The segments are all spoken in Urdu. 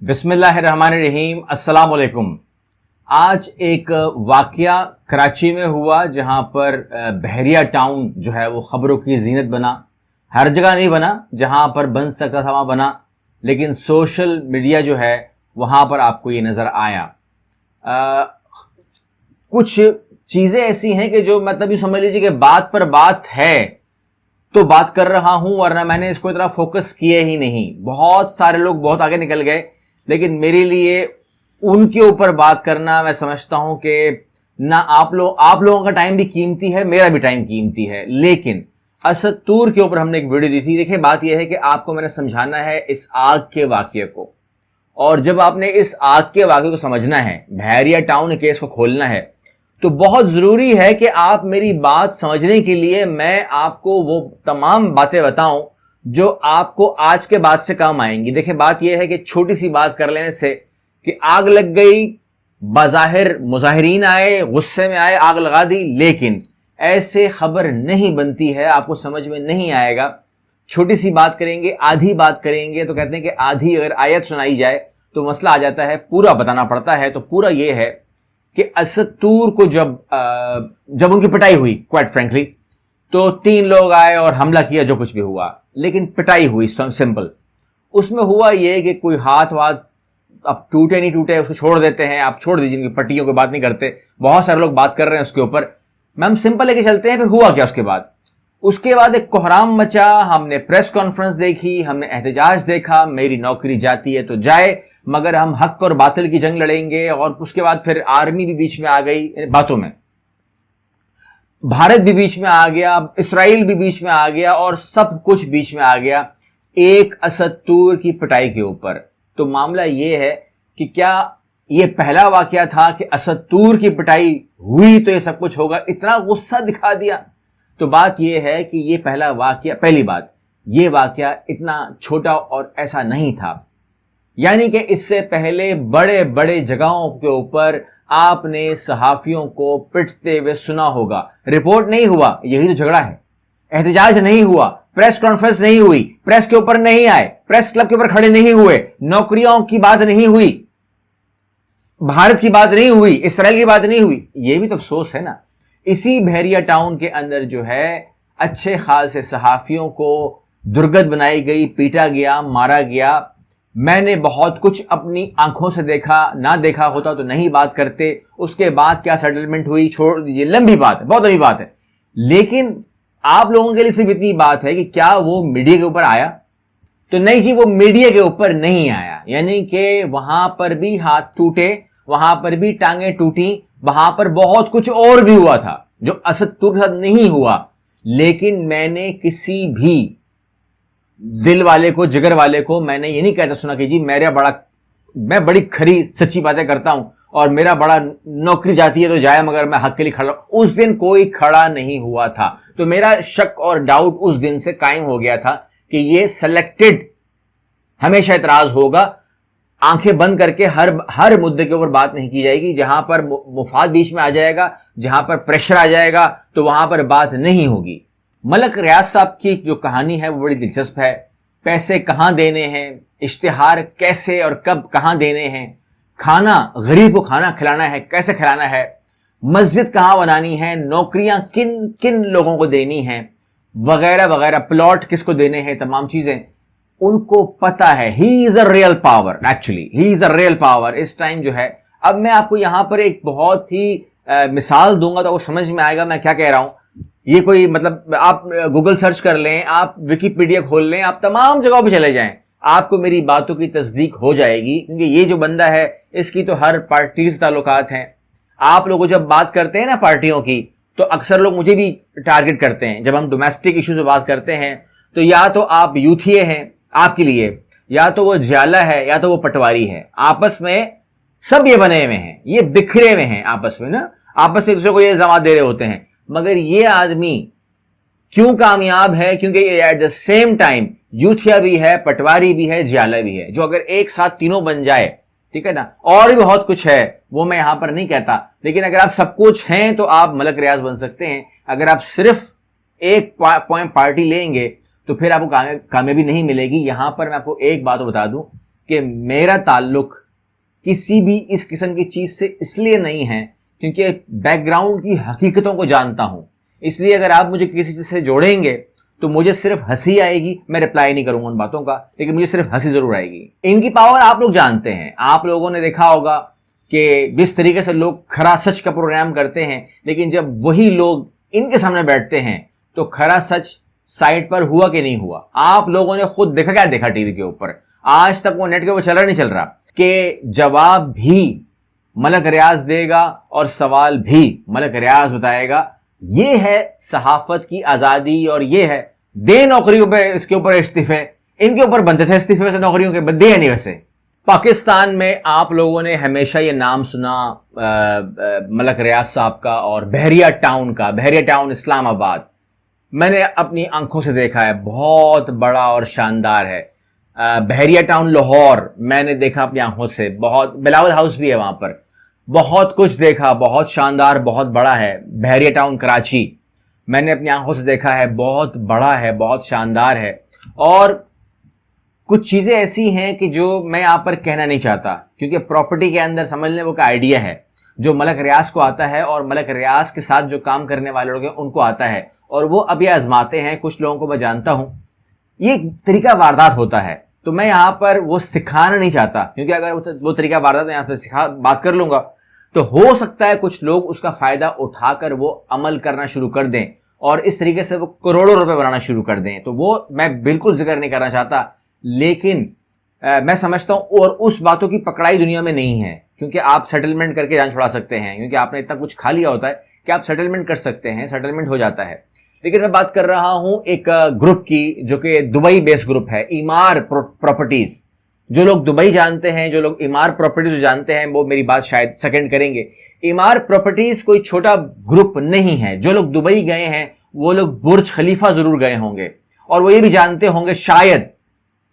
بسم اللہ الرحمن الرحیم۔ السلام علیکم۔ آج ایک واقعہ کراچی میں ہوا جہاں پر بحریہ ٹاؤن جو ہے وہ خبروں کی زینت بنا۔ ہر جگہ نہیں بنا، جہاں پر بن سکتا تھا وہاں بنا، لیکن سوشل میڈیا جو ہے وہاں پر آپ کو یہ نظر آیا۔ کچھ چیزیں ایسی ہیں کہ جو مطلب یہ سمجھ لیجیے کہ بات پر بات ہے تو بات کر رہا ہوں، ورنہ میں نے اس کو اتنا فوکس کیا ہی نہیں۔ بہت سارے لوگ بہت آگے نکل گئے، لیکن میرے لیے ان کے اوپر بات کرنا، میں سمجھتا ہوں کہ نہ آپ لوگوں کا ٹائم بھی قیمتی ہے، میرا بھی ٹائم قیمتی ہے۔ لیکن اسد طور کے اوپر ہم نے ایک ویڈیو دی تھی۔ دیکھیں، بات یہ ہے کہ آپ کو میں نے سمجھانا ہے اس آگ کے واقعے کو، اور جب آپ نے اس آگ کے واقعے کو سمجھنا ہے، بحریہ ٹاؤن کیس کو کھولنا ہے، تو بہت ضروری ہے کہ آپ میری بات سمجھنے کے لیے میں آپ کو وہ تمام باتیں بتاؤں جو آپ کو آج کے بعد سے کام آئیں گی۔ دیکھیں، بات یہ ہے کہ چھوٹی سی بات کر لینے سے کہ آگ لگ گئی، بظاہر مظاہرین آئے، غصے میں آئے، آگ لگا دی، لیکن ایسے خبر نہیں بنتی ہے، آپ کو سمجھ میں نہیں آئے گا۔ چھوٹی سی بات کریں گے، آدھی بات کریں گے، تو کہتے ہیں کہ آدھی اگر آیت سنائی جائے تو مسئلہ آ جاتا ہے، پورا بتانا پڑتا ہے۔ تو پورا یہ ہے کہ اسد طور کو جب ان کی پٹائی ہوئی، کوائٹ فرینکلی، تو 3 لوگ آئے اور حملہ کیا، جو کچھ بھی ہوا، لیکن پٹائی ہوئی سمپل۔ اس میں ہوا یہ کہ کوئی ہاتھ اب ٹوٹے نہیں ٹوٹے اس کو چھوڑ دیتے ہیں، آپ چھوڑ دیجیے، ان کی پٹیوں کی بات نہیں کرتے، بہت سارے لوگ بات کر رہے ہیں اس کے اوپر، ہم سمپل لے کے چلتے ہیں۔ پھر ہوا کیا اس کے بعد ایک کوہرام مچا، ہم نے پریس کانفرنس دیکھی، ہم نے احتجاج دیکھا، میری نوکری جاتی ہے تو جائے، مگر ہم حق اور باطل کی جنگ لڑیں گے۔ اور اس کے بعد پھر آرمی بھی بیچ میں آ گئی باتوں میں، بھارت بھی بیچ میں آ گیا، اسرائیل بھی بیچ میں آ گیا، اور سب کچھ بیچ میں آ گیا ایک اسد طور کی پٹائی کے اوپر۔ تو معاملہ یہ ہے کہ کیا یہ پہلا واقعہ تھا کہ اسد طور کی پٹائی ہوئی تو یہ سب کچھ ہوگا؟ اتنا غصہ دکھا دیا۔ تو بات یہ ہے کہ یہ پہلی بات، یہ واقعہ اتنا چھوٹا اور ایسا نہیں تھا، یعنی کہ اس سے پہلے بڑے بڑے جگہوں کے اوپر آپ نے صحافیوں کو پٹتے ہوئے سنا ہوگا۔ رپورٹ نہیں ہوا، یہی تو جھگڑا ہے۔ احتجاج نہیں ہوا، پریس کانفرنس نہیں ہوئی، پریس کے اوپر نہیں آئے، پریس کلب کے اوپر کھڑے نہیں ہوئے، نوکریوں کی بات نہیں ہوئی، بھارت کی بات نہیں ہوئی، اسرائیل کی بات نہیں ہوئی۔ یہ بھی تو افسوس ہے نا۔ اسی بحریہ ٹاؤن کے اندر جو ہے اچھے خاصے صحافیوں کو درگت بنائی گئی، پیٹا گیا، مارا گیا۔ میں نے بہت کچھ اپنی آنکھوں سے دیکھا، نہ دیکھا ہوتا تو نہیں بات کرتے۔ اس کے بعد کیا سیٹلمنٹ ہوئی چھوڑ دیجیے، لمبی بات ہے، بہت لمبی بات ہے، لیکن آپ لوگوں کے لیے صرف اتنی بات ہے کہ کیا وہ میڈیا کے اوپر آیا؟ تو نہیں جی، وہ میڈیا کے اوپر نہیں آیا، یعنی کہ وہاں پر بھی ہاتھ ٹوٹے، وہاں پر بھی ٹانگیں ٹوٹی، وہاں پر بہت کچھ اور بھی ہوا تھا جو اسد طور کے ساتھ نہیں ہوا۔ لیکن میں نے کسی بھی دل والے کو، جگر والے کو میں نے یہ نہیں کہتا سنا کہ جی میں بڑی کھری سچی باتیں کرتا ہوں اور میرا بڑا نوکری جاتی ہے تو جائے، مگر میں حق کے لیے کھڑا ہوں۔ اس دن کوئی کھڑا نہیں ہوا تھا، تو میرا شک اور ڈاؤٹ اس دن سے قائم ہو گیا تھا کہ یہ سلیکٹڈ ہمیشہ اعتراض ہوگا، آنکھیں بند کر کے ہر مدے کے اوپر بات نہیں کی جائے گی۔ جہاں پر مفاد بیچ میں آ جائے گا، جہاں پر پریشر آ جائے گا، تو وہاں پر بات نہیں ہوگی۔ ملک ریاض صاحب کی جو کہانی ہے وہ بڑی دلچسپ ہے۔ پیسے کہاں دینے ہیں، اشتہار کیسے اور کب کہاں دینے ہیں، کھانا غریب کو کھانا کھلانا ہے کیسے کھلانا ہے، مسجد کہاں بنانی ہے، نوکریاں کن کن لوگوں کو دینی ہیں، وغیرہ وغیرہ، پلاٹ کس کو دینے ہیں، تمام چیزیں ان کو پتا ہے۔ He is a real power, actually he is a real power اس ٹائم جو ہے۔ اب میں آپ کو یہاں پر ایک بہت ہی مثال دوں گا تو وہ سمجھ میں آئے گا میں کیا کہہ رہا ہوں۔ یہ کوئی مطلب آپ گوگل سرچ کر لیں، آپ ویکیپیڈیا کھول لیں، آپ تمام جگہوں پہ چلے جائیں، آپ کو میری باتوں کی تصدیق ہو جائے گی، کیونکہ یہ جو بندہ ہے اس کی تو ہر پارٹی سے تعلقات ہیں۔ آپ لوگوں جب بات کرتے ہیں نا پارٹیوں کی، تو اکثر لوگ مجھے بھی ٹارگٹ کرتے ہیں۔ جب ہم ڈومیسٹک ایشوز پہ بات کرتے ہیں تو یا تو آپ یوتھیے ہیں آپ کے لیے، یا تو وہ جالا ہے، یا تو وہ پٹواری ہے۔ آپس میں سب یہ بنے ہوئے ہیں، یہ بکھرے ہوئے ہیں آپس میں نا، آپس میں دوسرے کو یہ الزامات دے رہے ہوتے ہیں۔ مگر یہ آدمی کیوں کامیاب ہے؟ کیونکہ ایٹ دا سیم ٹائم یوتھیا بھی ہے، پٹواری بھی ہے، جیالہ بھی ہے، جو اگر ایک ساتھ تینوں بن جائے، ٹھیک ہے نا، اور بھی بہت کچھ ہے وہ میں یہاں پر نہیں کہتا، لیکن اگر آپ سب کچھ ہیں تو آپ ملک ریاض بن سکتے ہیں۔ اگر آپ صرف ایک پارٹی لیں گے تو پھر آپ کو کامیابی نہیں ملے گی۔ یہاں پر میں آپ کو ایک بات بتا دوں کہ میرا تعلق کسی بھی اس قسم کی چیز سے اس لیے نہیں ہے کیونکہ بیک گراؤنڈ کی حقیقتوں کو جانتا ہوں. اس لیے اگر آپ مجھے کسی چیز سے جوڑیں گے تو مجھے صرف ہنسی آئے گی, میں رپلائی نہیں کروں گا ان باتوں کا, لیکن مجھے صرف ہنسی ضرور آئے گی. ان کی پاور آپ لوگ جانتے ہیں. آپ لوگوں نے دیکھا ہوگا کہ جس طریقے سے لوگ کھرا سچ کا پروگرام کرتے ہیں, لیکن جب وہی لوگ ان کے سامنے بیٹھتے ہیں تو کھرا سچ سائٹ پر ہوا کہ نہیں ہوا. آپ لوگوں نے خود دیکھا, کیا دیکھا ٹی وی کے اوپر, آج تک وہ نیٹ کے اوپر چل رہا نہیں چل رہا, کہ جواب بھی ملک ریاض دے گا اور سوال بھی ملک ریاض بتائے گا. یہ ہے صحافت کی آزادی, اور یہ ہے دے نوکریوں پہ اس کے اوپر استعفے. ان کے اوپر بنتے تھے استعفے سے نوکریوں کے, دے نہیں. ویسے پاکستان میں آپ لوگوں نے ہمیشہ یہ نام سنا ملک ریاض صاحب کا اور بحریہ ٹاؤن کا. بحریہ ٹاؤن اسلام آباد میں نے اپنی آنکھوں سے دیکھا ہے, بہت بڑا اور شاندار ہے. بحریہ ٹاؤن لاہور میں نے دیکھا اپنی آنکھوں سے, بہت بلاول ہاؤس بھی ہے وہاں پر, بہت کچھ دیکھا, بہت شاندار, بہت بڑا ہے. بحریہ ٹاؤن کراچی میں نے اپنی آنکھوں سے دیکھا ہے, بہت بڑا ہے, بہت شاندار ہے. اور کچھ چیزیں ایسی ہیں کہ جو میں آپ پر کہنا نہیں چاہتا, کیونکہ پراپرٹی کے اندر سمجھ لیں وہ کا آئیڈیا ہے جو ملک ریاض کو آتا ہے, اور ملک ریاض کے ساتھ جو کام کرنے والے لوگ ہیں ان کو آتا ہے, اور وہ ابھی آزماتے ہیں. کچھ لوگوں کو میں جانتا ہوں, یہ طریقہ واردات ہوتا ہے. تو میں یہاں پر وہ سکھانا نہیں چاہتا, کیونکہ اگر وہ طریقہ واردات میں یہاں پہ بات کر لوں گا تو ہو سکتا ہے کچھ لوگ اس کا فائدہ اٹھا کر وہ عمل کرنا شروع کر دیں, اور اس طریقے سے وہ کروڑوں روپے بنانا شروع کر دیں. تو وہ میں بالکل ذکر نہیں کرنا چاہتا, لیکن میں سمجھتا ہوں اور اس باتوں کی پکڑائی دنیا میں نہیں ہے, کیونکہ آپ سیٹلمنٹ کر کے جان چھڑا سکتے ہیں, کیونکہ آپ نے اتنا کچھ کھا لیا ہوتا ہے کہ آپ سیٹلمنٹ کر سکتے ہیں, سیٹلمنٹ ہو جاتا ہے. لیکن میں بات کر رہا ہوں ایک گروپ کی جو کہ دبئی بیس گروپ ہے, ایمار پراپرٹیز. جو لوگ دبئی جانتے ہیں, جو لوگ ایمار پراپرٹیز جانتے ہیں, وہ میری بات شاید سیکنڈ کریں گے. ایمار پراپرٹیز کوئی چھوٹا گروپ نہیں ہے. جو لوگ دبئی گئے ہیں وہ لوگ برج خلیفہ ضرور گئے ہوں گے, اور وہ یہ بھی جانتے ہوں گے شاید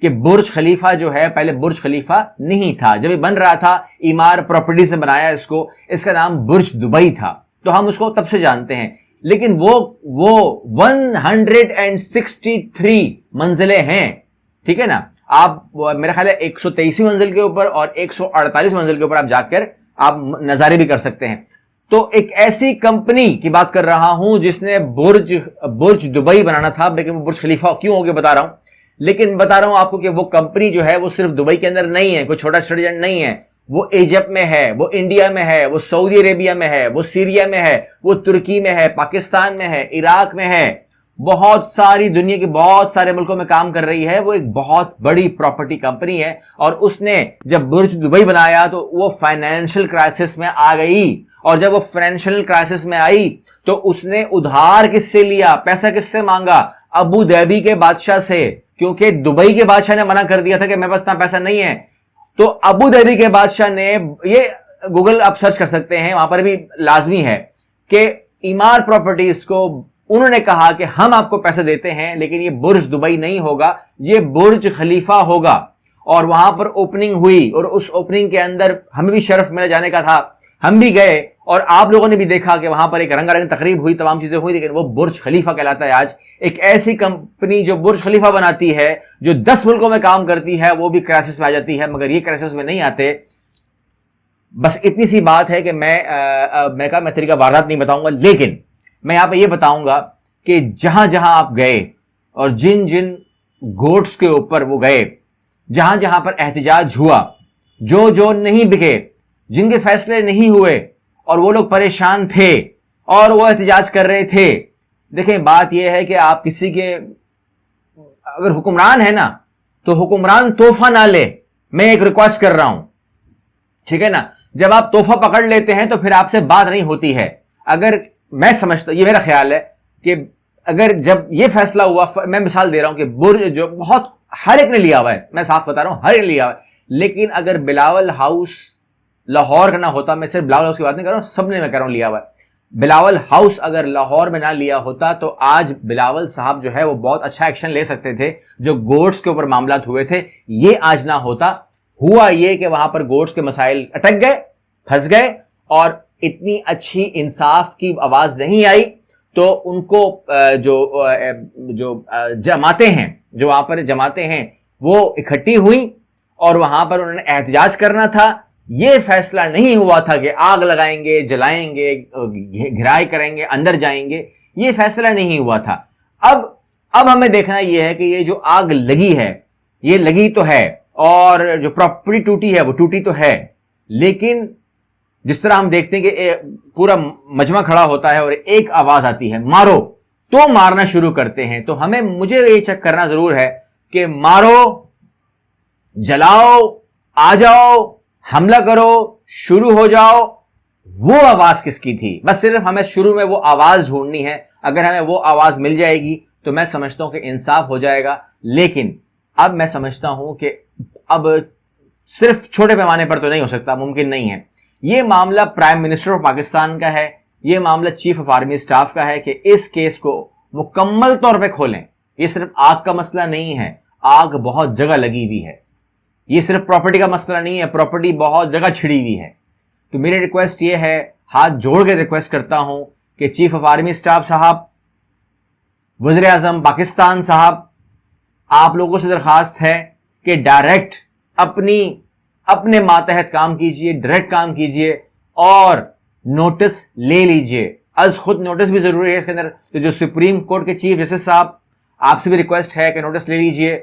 کہ برج خلیفہ جو ہے پہلے برج خلیفہ نہیں تھا. جب یہ بن رہا تھا ایمار پراپرٹیز نے بنایا اس کو, اس کا نام برج دبئی تھا, تو ہم اس کو تب سے جانتے ہیں. لیکن وہ 163 منزلیں ہیں, ٹھیک ہے نا. آپ میرا خیال ہے 123 منزل کے اوپر اور 148 منزل کے اوپر آپ جا کر آپ نظارے بھی کر سکتے ہیں. تو ایک ایسی کمپنی کی بات کر رہا ہوں جس نے برج دبئی بنانا تھا, لیکن وہ برج خلیفہ کیوں ہو گیا بتا رہا ہوں. لیکن بتا رہا ہوں آپ کو کہ وہ کمپنی جو ہے وہ صرف دبئی کے اندر نہیں ہے, کوئی چھوٹا سٹیجنٹ نہیں ہے. وہ ایجپٹ میں ہے, وہ انڈیا میں ہے, وہ سعودی عربیہ میں ہے, وہ سیریا میں ہے, وہ ترکی میں ہے, پاکستان میں ہے, عراق میں ہے, بہت ساری دنیا کے بہت سارے ملکوں میں کام کر رہی ہے. وہ ایک بہت بڑی پراپرٹی کمپنی ہے, اور اس نے جب برج دبئی بنایا تو وہ فائنینشل کرائسس میں آ گئی, اور جب وہ فائنینشل کرائسس میں آئی تو اس نے ادھار کس سے لیا, پیسہ کس سے مانگا, ابو دھابی کے بادشاہ سے, کیونکہ دبئی کے بادشاہ نے منع کر دیا تھا کہ میرے پاس اتنا پیسہ نہیں ہے. تو ابو دھابی کے بادشاہ نے, یہ گوگل آپ سرچ کر سکتے ہیں, وہاں پر بھی لازمی ہے کہ ایمار پراپرٹیز کو انہوں نے کہا کہ ہم آپ کو پیسے دیتے ہیں, لیکن یہ برج دبئی نہیں ہوگا, یہ برج خلیفہ ہوگا. اور وہاں پر اوپننگ ہوئی, اور اس اوپننگ کے اندر ہمیں بھی شرف ملا جانے کا تھا, ہم بھی گئے, اور آپ لوگوں نے بھی دیکھا کہ وہاں پر ایک رنگا رنگ تقریب ہوئی, تمام چیزیں ہوئی, لیکن وہ برج خلیفہ کہلاتا ہے آج. ایک ایسی کمپنی جو برج خلیفہ بناتی ہے, جو 10 ملکوں میں کام کرتی ہے, وہ بھی کرائسس میں آ جاتی ہے, مگر یہ کرائسس میں نہیں آتے. بس اتنی سی بات ہے کہ میں طریقہ واردات نہیں بتاؤں گا, لیکن میں یہاں پہ یہ بتاؤں گا کہ جہاں جہاں آپ گئے اور جن جن گوٹس کے اوپر وہ گئے, جہاں جہاں پر احتجاج ہوا, جو نہیں بکے, جن کے فیصلے نہیں ہوئے, اور وہ لوگ پریشان تھے اور وہ احتجاج کر رہے تھے. دیکھیں بات یہ ہے کہ آپ کسی کے اگر حکمران ہے نا تو حکمران تحفہ نہ لے. میں ایک ریکویسٹ کر رہا ہوں, ٹھیک ہے نا. جب آپ تحفہ پکڑ لیتے ہیں تو پھر آپ سے بات نہیں ہوتی ہے. اگر میں سمجھتا, یہ میرا خیال ہے کہ اگر جب یہ فیصلہ ہوا, میں مثال دے رہا ہوں کہ برج جو بہت ہر ایک نے لیا ہوا ہے, میں صاف بتا رہا ہوں ہر ایک نے لیا ہوا ہے, لیکن اگر بلاول ہاؤس لاہور کا نہ ہوتا, میں صرف بلاول ہاؤس کی بات نہیں کر رہا ہوں, سب نے میں کہہ رہا ہوں لیا ہوا ہے, بلاول ہاؤس اگر لاہور میں نہ لیا ہوتا تو آج بلاول صاحب جو ہے وہ بہت اچھا ایکشن لے سکتے تھے. جو گوٹس کے اوپر معاملات ہوئے تھے یہ آج نہ ہوتا. ہوا یہ کہ وہاں پر گوٹس کے مسائل اٹک گئے, پھنس گئے, اور اتنی اچھی انصاف کی آواز نہیں آئی, تو ان کو جو جماعتیں ہیں, جو وہاں پر جماعتیں ہیں, وہ اکٹھی ہوئیں اور وہاں پر انہوں نے احتجاج کرنا تھا. یہ فیصلہ نہیں ہوا تھا کہ آگ لگائیں گے, جلائیں گے, گھرائی کریں گے, اندر جائیں گے. یہ فیصلہ نہیں ہوا تھا. اب ہمیں دیکھنا یہ ہے کہ یہ جو آگ لگی ہے, یہ لگی تو ہے, اور جو پراپرٹی ٹوٹی ہے وہ ٹوٹی تو ہے, لیکن جس طرح ہم دیکھتے ہیں کہ پورا مجمع کھڑا ہوتا ہے اور ایک آواز آتی ہے مارو, تو مارنا شروع کرتے ہیں. تو مجھے یہ چیک کرنا ضرور ہے کہ مارو, جلاؤ, آ جاؤ, حملہ کرو, شروع ہو جاؤ, وہ آواز کس کی تھی. بس صرف ہمیں شروع میں وہ آواز ڈھونڈنی ہے. اگر ہمیں وہ آواز مل جائے گی تو میں سمجھتا ہوں کہ انصاف ہو جائے گا. لیکن اب میں سمجھتا ہوں کہ اب صرف چھوٹے پیمانے پر تو نہیں ہو سکتا, ممکن نہیں ہے. یہ معاملہ پرائم منسٹر آف پاکستان کا ہے, یہ معاملہ چیف آف آرمی سٹاف کا ہے کہ اس کیس کو مکمل طور پہ کھولیں. یہ صرف آگ کا مسئلہ نہیں ہے, آگ بہت جگہ لگی ہوئی ہے. یہ صرف پراپرٹی کا مسئلہ نہیں ہے, پراپرٹی بہت جگہ چھڑی ہوئی ہے. تو میری ریکویسٹ یہ ہے, ہاتھ جوڑ کے ریکویسٹ کرتا ہوں کہ چیف آف آرمی سٹاف صاحب, وزیر اعظم پاکستان صاحب, آپ لوگوں سے درخواست ہے کہ ڈائریکٹ اپنے ماتحت کام کیجئے, ڈائریکٹ کام کیجئے اور نوٹس لے لیجئے. از خود نوٹس بھی ضروری ہے اس کے اندر. تو جو سپریم کورٹ کے چیف جسٹس صاحب, آپ سے بھی ریکویسٹ ہے کہ نوٹس لے لیجئے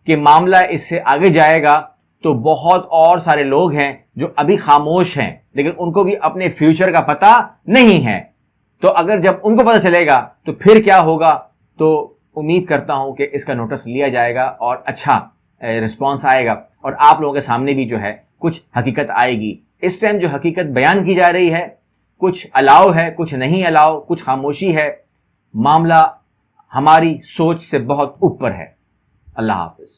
کہ معاملہ اس سے آگے جائے گا تو بہت اور سارے لوگ ہیں جو ابھی خاموش ہیں, لیکن ان کو بھی اپنے فیوچر کا پتہ نہیں ہے. تو اگر جب ان کو پتہ چلے گا تو پھر کیا ہوگا. تو امید کرتا ہوں کہ اس کا نوٹس لیا جائے گا اور اچھا رسپانس آئے گا, اور آپ لوگوں کے سامنے بھی جو ہے کچھ حقیقت آئے گی. اس ٹائم جو حقیقت بیان کی جا رہی ہے, کچھ الاؤ ہے, کچھ نہیں الاؤ, کچھ خاموشی ہے. معاملہ ہماری سوچ سے بہت اوپر ہے. اللہ حافظ.